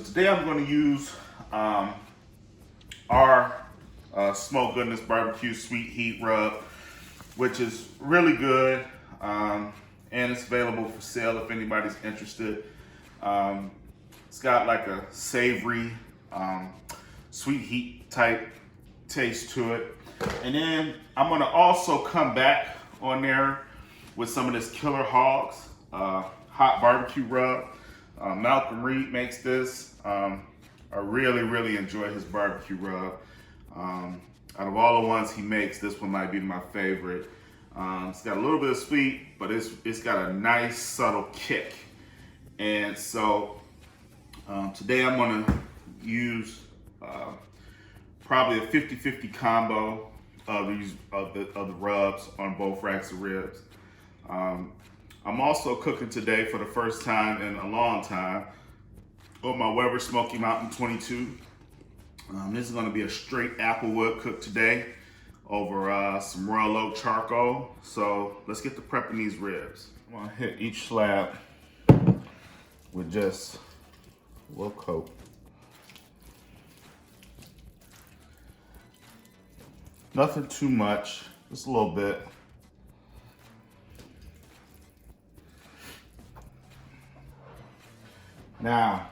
So today I'm going to use our Smoke Goodness Barbecue Sweet Heat Rub, which is really good, and it's available for sale if anybody's interested. It's got like a savory, sweet heat type taste to it. And then I'm going to also come back on there with some of this Killer Hogs hot barbecue rub. Malcolm Reed makes this. I really enjoy his barbecue rub. Out of all the ones he makes, this one might be my favorite. It's got a little bit of sweet, but it's got a nice subtle kick. And so today I'm gonna use probably a 50-50 combo of the rubs on both racks of ribs. I'm also cooking today for the first time in a long time on my Weber Smoky Mountain 22. This is going to be a straight applewood cook today over some Royal Oak charcoal. So let's get to prepping these ribs. I'm going to hit each slab with just a little coat. Nothing too much, just a little bit. Now,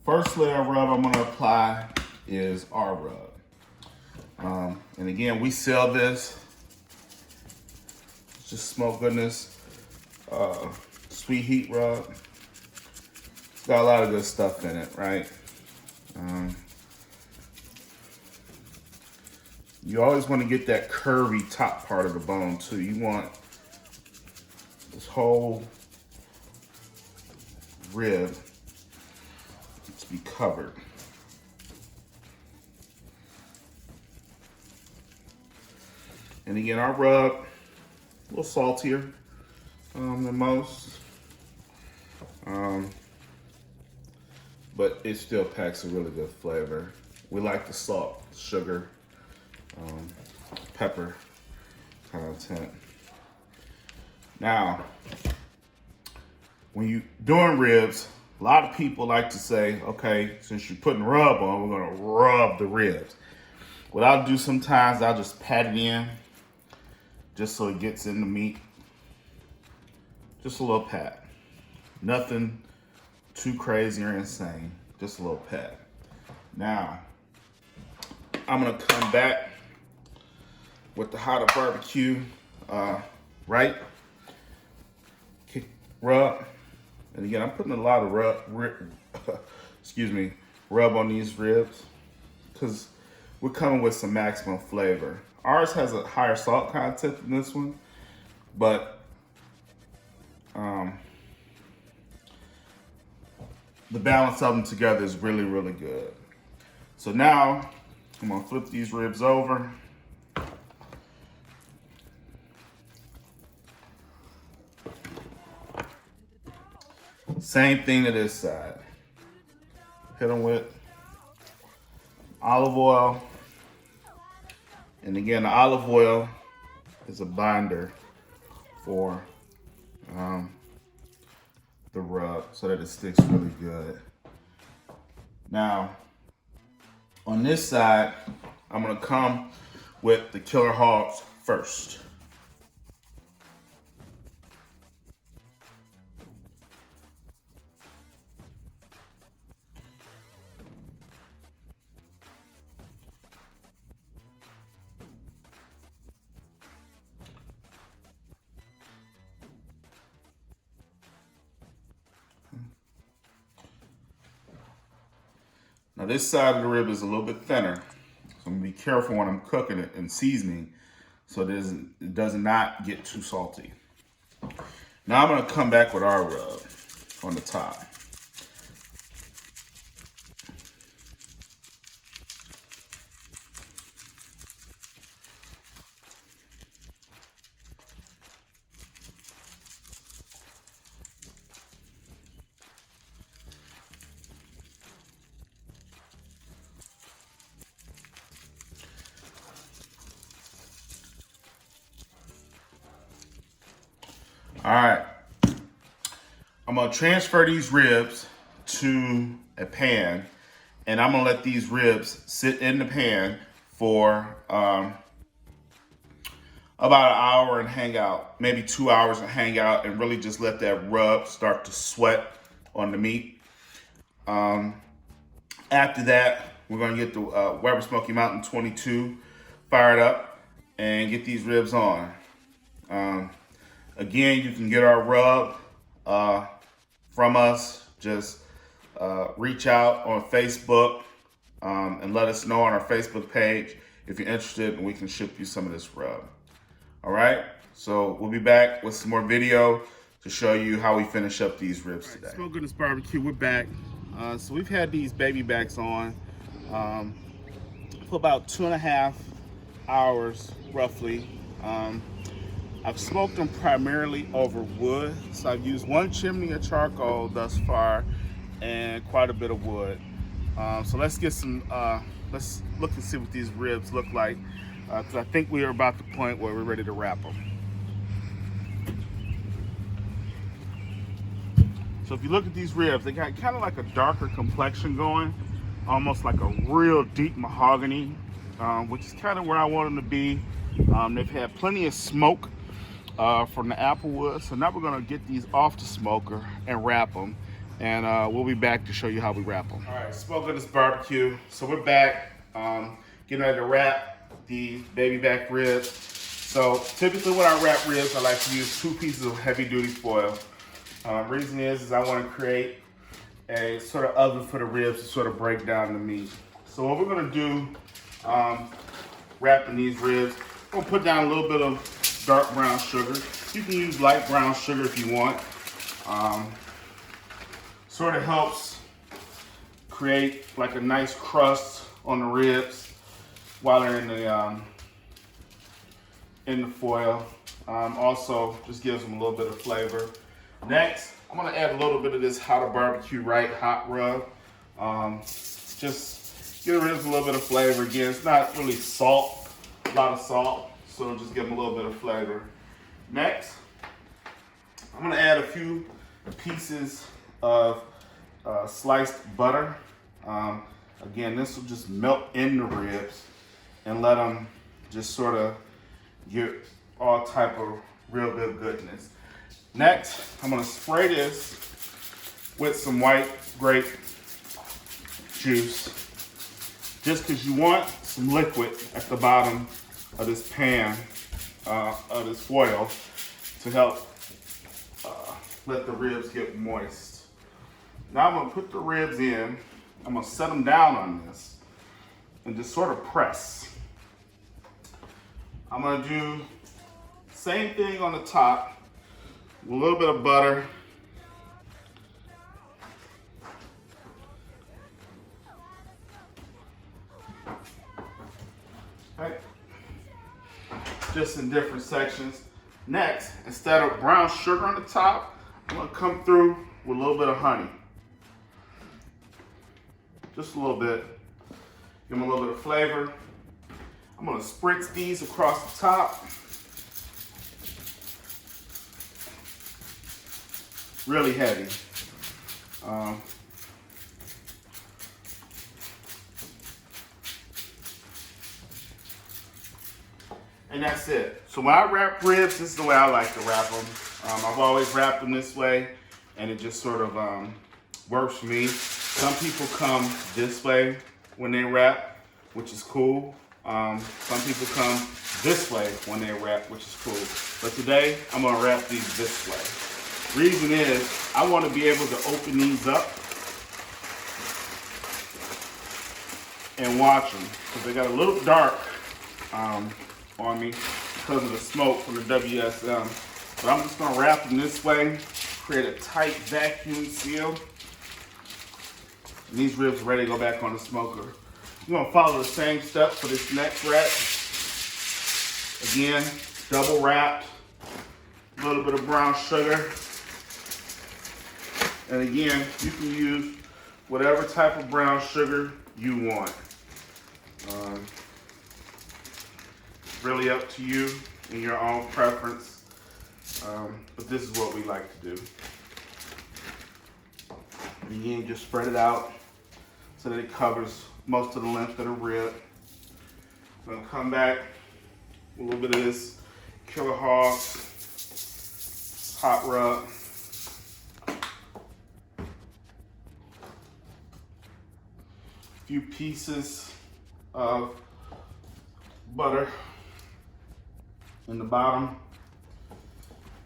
first layer of rub I'm gonna apply is our rub. And again, we sell this. It's just Smoke Goodness Sweet Heat Rub. It's got a lot of good stuff in it, right? You always want to get that curvy top part of the bone too. You want this whole rib to be covered. And again, our rub, a little saltier than most, but it still packs a really good flavor. We like the salt, sugar, pepper content. Now, when you doing ribs, a lot of people like to say, okay, since you're putting rub on, we're gonna rub the ribs. What I'll do sometimes, I'll just pat it in, just so it gets in the meat. Just a little pat. Nothing too crazy or insane, just a little pat. Now, I'm gonna come back with the hotter barbecue, right? Rub. And again, I'm putting a lot of rub on these ribs because we're coming with some maximum flavor. Ours has a higher salt content than this one, but the balance of them together is really good. So now I'm gonna flip these ribs over. Same thing to this side. Hit them with olive oil. And again, the olive oil is a binder for the rub so that it sticks really good. Now, on this side, I'm gonna come with the Killer Hogs first. Now this side of the rib is a little bit thinner, so I'm gonna be careful when I'm cooking it and seasoning so it does not get too salty. Now I'm gonna come back with our rub on the top. All right, I'm gonna transfer these ribs to a pan, and I'm gonna let these ribs sit in the pan for about an hour and hang out, maybe 2 hours and hang out, and really just let that rub start to sweat on the meat. After that, we're gonna get the Weber Smoky Mountain 22 fired up and get these ribs on. Again, you can get our rub from us. Just reach out on Facebook and let us know on our Facebook page if you're interested, and we can ship you some of this rub. All right, so we'll be back with some more video to show you how we finish up these ribs today. Smoke Goodness Barbecue, we're back. So we've had these baby backs on for about 2.5 hours, roughly. I've smoked them primarily over wood, so I've used 1 chimney of charcoal thus far and quite a bit of wood. So let's get some, let's look and see what these ribs look like, because I think we are about the point where we're ready to wrap them. So if you look at these ribs, they got kind of like a darker complexion going, almost like a real deep mahogany, which is kind of where I want them to be. They've had plenty of smoke from the apple wood, so now we're gonna get these off the smoker and wrap them, and we'll be back to show you how we wrap them. All right, Smoke Goodness Barbecue. So we're back, getting ready to wrap these baby back ribs. So typically when I wrap ribs, I like to use 2 pieces of heavy duty foil. Reason is I want to create a sort of oven for the ribs to sort of break down the meat. So what we're going to do, wrapping these ribs, we'll put down a little bit of dark brown sugar. You can use light brown sugar if you want. Sort of helps create like a nice crust on the ribs while they're in the foil. Also just gives them a little bit of flavor. Next, I'm gonna add a little bit of this How to Barbecue Right hot rub. Just give the ribs a little bit of flavor. Again, it's not really salt, a lot of salt, so just give them a little bit of flavor. Next, I'm gonna add a few pieces of sliced butter. Again, this will just melt in the ribs and let them just sort of get all type of real good goodness. Next, I'm gonna spray this with some white grape juice, just because you want some liquid at the bottom of this pan, of this foil, to help let the ribs get moist. Now I'm gonna put the ribs in, I'm gonna set them down on this, and just sort of press. I'm gonna do the same thing on the top, a little bit of butter. Okay. Just in different sections. Next, instead of brown sugar on the top, I'm gonna come through with a little bit of honey. Just a little bit. Give them a little bit of flavor. I'm gonna spritz these across the top. Really heavy. And that's it. So when I wrap ribs, this is the way I like to wrap them. I've always wrapped them this way, and it just sort of works for me. Some people come this way when they wrap, which is cool. Some people come this way when they wrap, which is cool. But today, I'm gonna wrap these this way. Reason is, I want to be able to open these up and watch them, because they got a little dark on me because of the smoke from the WSM. But I'm just going to wrap them this way, create a tight vacuum seal. And these ribs are ready to go back on the smoker. I'm going to follow the same steps for this next wrap. Again, double wrapped, a little bit of brown sugar. And again, you can use whatever type of brown sugar you want. Really up to you and your own preference. But this is what we like to do. And again, just spread it out so that it covers most of the length of the rib. I'm gonna come back with a little bit of this Killer Hog hot rub. A few pieces of butter in the bottom.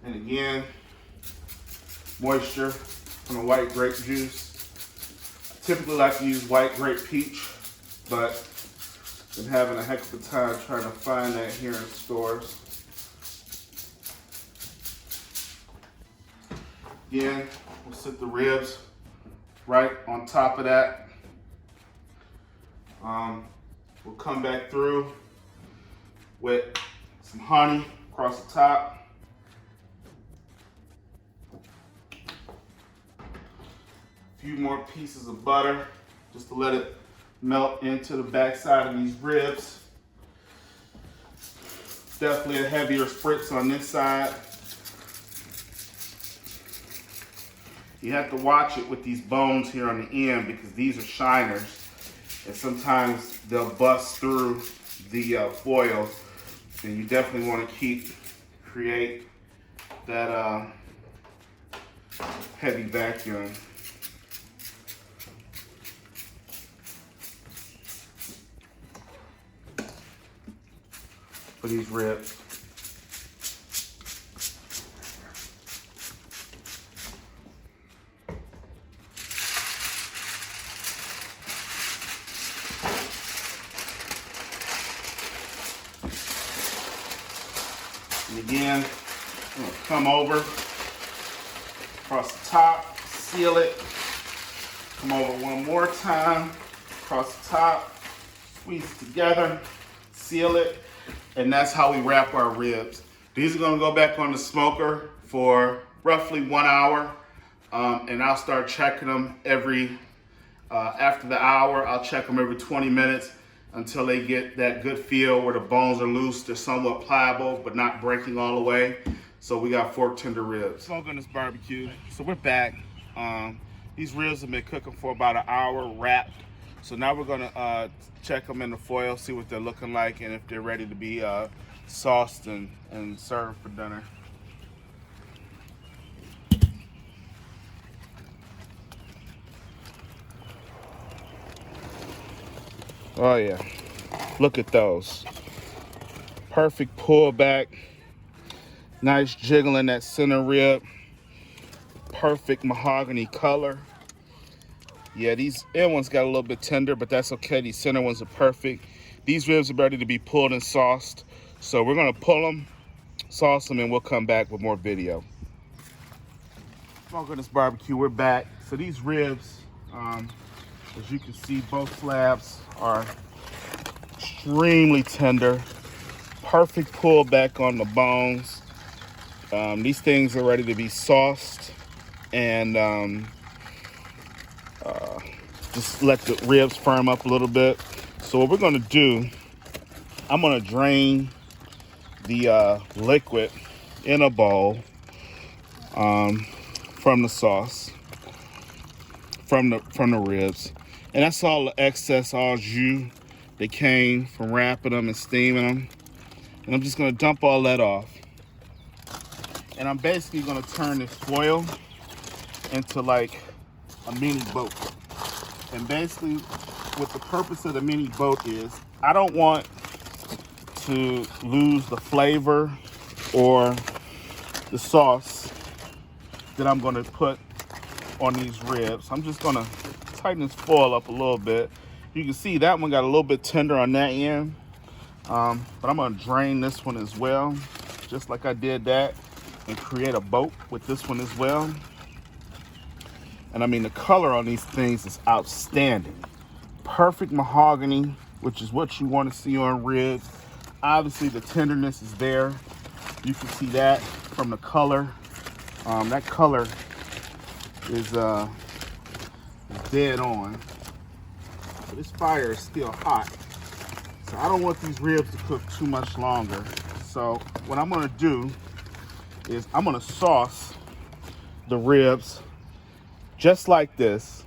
And again, moisture from the white grape juice. I typically like to use white grape peach, but been having a heck of a time trying to find that here in stores. Again, we'll sit the ribs right on top of that. We'll come back through with some honey across the top. A few more pieces of butter just to let it melt into the backside of these ribs. Definitely a heavier spritz on this side. You have to watch it with these bones here on the end because these are shiners. And sometimes they'll bust through the foil, and you definitely want to create that heavy vacuum. For these ribs. And again, I'm gonna come over across the top, seal it, come over one more time, across the top, squeeze it together, seal it, and that's how we wrap our ribs. These are gonna go back on the smoker for roughly 1 hour, and I'll start checking them after the hour. I'll check them every 20 minutes until they get that good feel where the bones are loose. They're somewhat pliable, but not breaking all the way. So we got fork tender ribs. Smoking this barbecue. So we're back. These ribs have been cooking for about an hour wrapped. So now we're gonna check them in the foil, see what they're looking like, and if they're ready to be sauced and served for dinner. Oh yeah, look at those. Perfect pullback, nice jiggle in that center rib, perfect mahogany color. Yeah, these end ones got a little bit tender, but that's okay. These center ones are perfect. These ribs are ready to be pulled and sauced. So we're gonna pull them, sauce them, and we'll come back with more video. Smoking this barbecue, we're back. So these ribs, as you can see, both slabs are extremely tender. Perfect pullback on the bones. These things are ready to be sauced and just let the ribs firm up a little bit. So what we're gonna do, I'm gonna drain the liquid in a bowl from the sauce, from the ribs. And that's all the excess, all jus that came from wrapping them and steaming them. And I'm just gonna dump all that off. And I'm basically gonna turn this foil into like a mini boat. And basically what the purpose of the mini boat is, I don't want to lose the flavor or the sauce that I'm gonna put on these ribs. I'm just gonna tighten this foil up a little bit. You can see that one got a little bit tender on that end, but I'm gonna drain this one as well, just like I did that, and create a boat with this one as well. And I mean, the color on these things is outstanding. Perfect mahogany, which is what you want to see on ribs. Obviously the tenderness is there. You can see that from the color. That color is dead on. But this fire is still hot. So I don't want these ribs to cook too much longer. So what I'm gonna do is I'm gonna sauce the ribs just like this.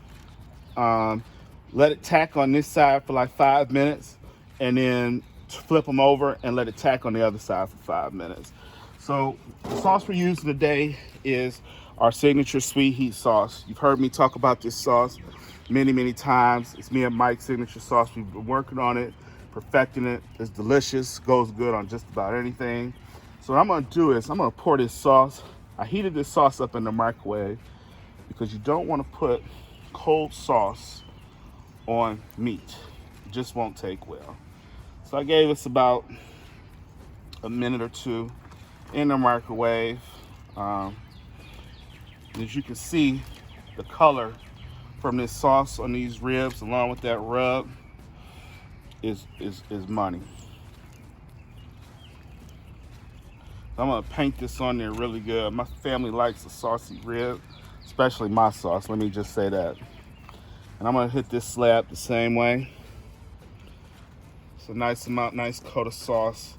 Let it tack on this side for like 5 minutes, and then flip them over and let it tack on the other side for 5 minutes. So the sauce we're using today is our signature sweet heat sauce. You've heard me talk about this sauce many times. It's me and Mike's signature sauce. We've been working on it, perfecting it. It's delicious, goes good on just about anything. So what I'm gonna do is I'm gonna pour this sauce. I heated this sauce up in the microwave because you don't want to put cold sauce on meat. It just won't take well. So I gave us about a minute or two in the microwave. As you can see, the color from this sauce on these ribs along with that rub is money. I'm gonna paint this on there really good. My family likes a saucy rib, especially my sauce, let me just say that. And I'm gonna hit this slab the same way. It's a nice amount, nice coat of sauce.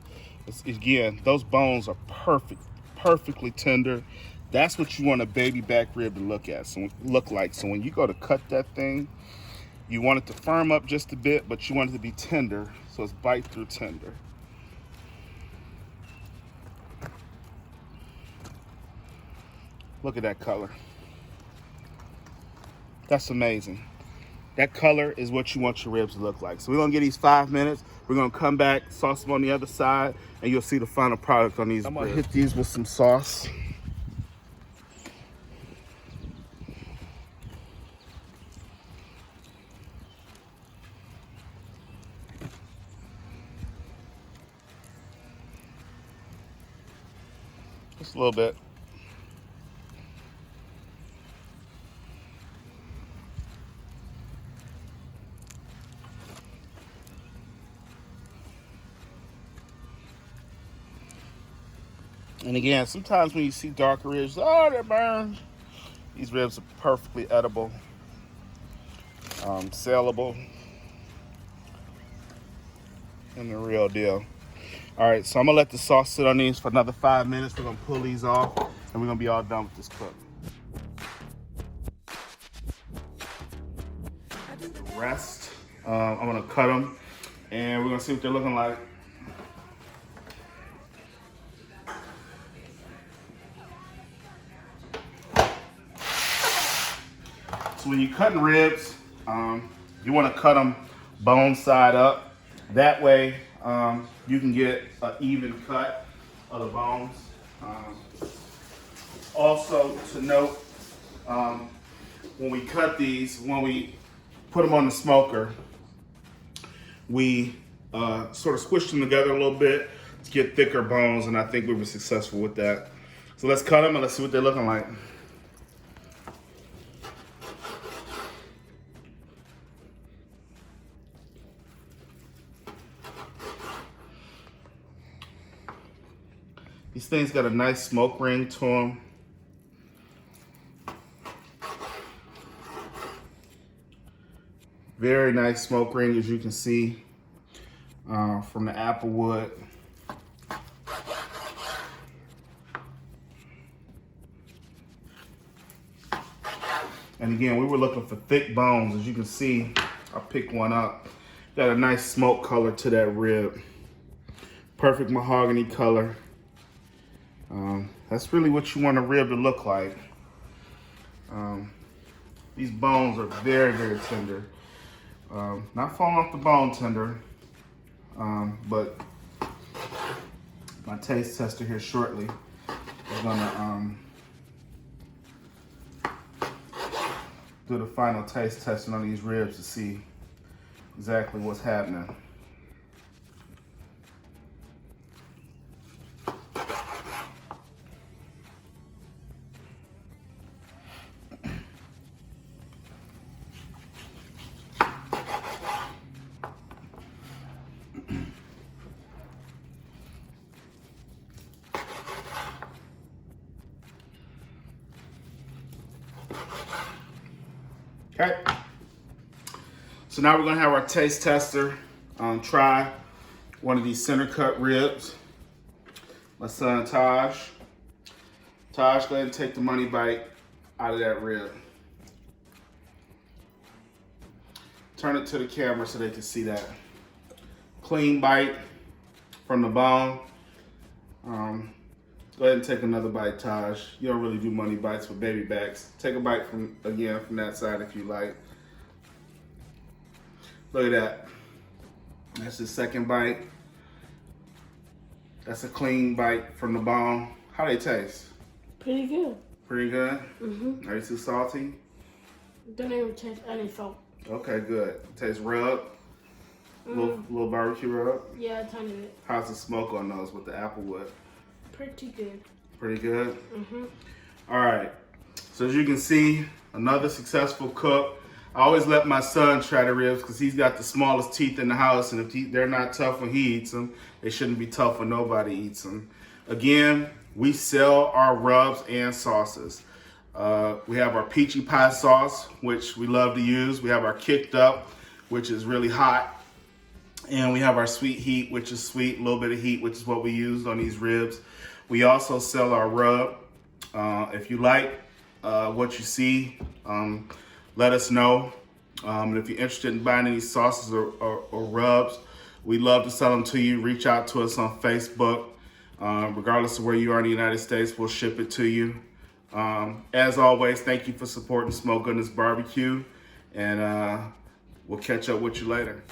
Again, those bones are perfectly tender. That's what you want a baby back rib to look like. So when you go to cut that thing, you want it to firm up just a bit, but you want it to be tender, so it's bite through tender. Look at that color. That's amazing. That color is what you want your ribs to look like. So we're gonna get these 5 minutes. We're gonna come back, sauce them on the other side, and you'll see the final product on these. I'm gonna hit these with some sauce. Just a little bit. And again, sometimes when you see darker ribs, oh, they're burned. These ribs are perfectly edible, sellable, and the real deal. All right, so I'm gonna let the sauce sit on these for another 5 minutes. We're gonna pull these off, and we're gonna be all done with this cook. The rest, I'm gonna cut them, and we're gonna see what they're looking like. So when you're cutting ribs, you want to cut them bone side up. That way you can get an even cut of the bones. Also to note, when we cut these, when we put them on the smoker, we sort of squish them together a little bit to get thicker bones, and I think we were successful with that. So let's cut them and let's see what they're looking like. These things got a nice smoke ring to them. Very nice smoke ring, as you can see from the apple wood. And again, we were looking for thick bones. As you can see, I picked one up. Got a nice smoke color to that rib. Perfect mahogany color. That's really what you want a rib to look like. These bones are very tender. Not falling off the bone tender, but my taste tester here shortly is gonna do the final taste testing on these ribs to see exactly what's happening. Okay, so now we're gonna have our taste tester try one of these center cut ribs. My son Taj. Taj, go ahead and take the money bite out of that rib. turn it to the camera so they can see that. Clean bite from the bone. Go ahead and take another bite, Taj. You don't really do money bites with baby backs. Take a bite from that side if you like. Look at that. That's the second bite. That's a clean bite from the bone. How they taste? Pretty good. Pretty good? Mm-hmm. Are you too salty? Don't even taste any salt. Okay, good. Taste rub? Little barbecue rub? Yeah, a tiny bit. How's the smoke on those with the apple wood? Pretty good. Pretty good? Mm-hmm. All right. So as you can see, another successful cook. I always let my son try the ribs because he's got the smallest teeth in the house, and if they're not tough when he eats them, they shouldn't be tough when nobody eats them. Again, we sell our rubs and sauces. We have our peachy pie sauce, which we love to use. We have our kicked up, which is really hot. And we have our sweet heat, which is sweet, a little bit of heat, which is what we used on these ribs. We also sell our rub. If you like what you see, let us know. And if you're interested in buying any sauces or rubs, we'd love to sell them to you. Reach out to us on Facebook. Regardless of where you are in the United States, we'll ship it to you. As always, thank you for supporting Smoke Goodness Barbecue, and we'll catch up with you later.